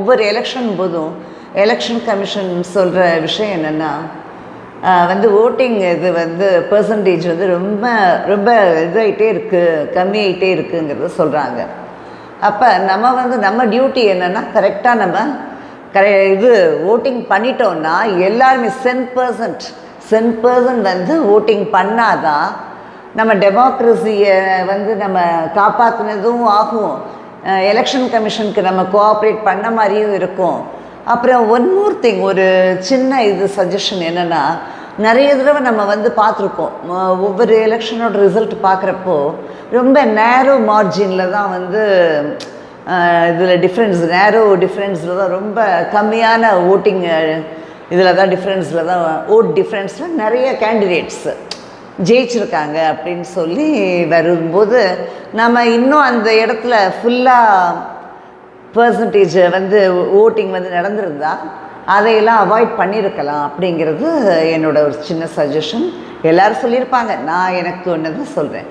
ஒவ்வொரு எலெக்ஷன் போதும் election commission சொல்கிற விஷயம் என்னென்னா ஓட்டிங் இது பெர்சன்டேஜ் ரொம்ப ரொம்ப இதாகிட்டே இருக்குது, கம்மியாகிட்டே இருக்குங்கிறத சொல்கிறாங்க. அப்போ நம்ம டியூட்டி என்னென்னா கரெக்டாக நம்ம ஓட்டிங் பண்ணிட்டோன்னா எல்லாருமே 100% ஓட்டிங் பண்ணாதான் நம்ம டெமோக்ரஸியை நம்ம காப்பாற்றினதும் ஆகும், எலெக்ஷன் கமிஷனுக்கு நம்ம கோஆப்ரேட் பண்ண மாதிரியும் இருக்கும். அப்புறம் ஒன் மோர் திங், ஒரு சின்ன சஜஷன் என்னென்னா, நிறைய தடவை நம்ம பார்த்துருக்கோம், ஒவ்வொரு எலெக்ஷனோட ரிசல்ட் பார்க்குறப்போ ரொம்ப நேரோ மார்ஜினில் தான் இதில் நேரோ டிஃப்ரென்ஸில் தான், ரொம்ப கம்மியான ஓட்டிங் இதில் தான் டிஃப்ரென்ஸில் தான், ஓட் டிஃப்ரென்ஸில் நிறைய கேண்டிடேட்ஸு ஜெயிச்சிருக்காங்க அப்படின்னு சொல்லி வரும்போது நம்ம இன்னும் அந்த இடத்துல ஃபுல்லாக பர்சன்டேஜ் ஓட்டிங் நடந்திருந்தா அதையெல்லாம் அவாய்ட் பண்ணியிருக்கலாம் அப்படிங்கிறது என்னோட ஒரு சின்ன சஜஷன். எல்லோரும் சொல்லியிருப்பாங்க, நான் எனக்கு ஒன்று சொல்கிறேன்.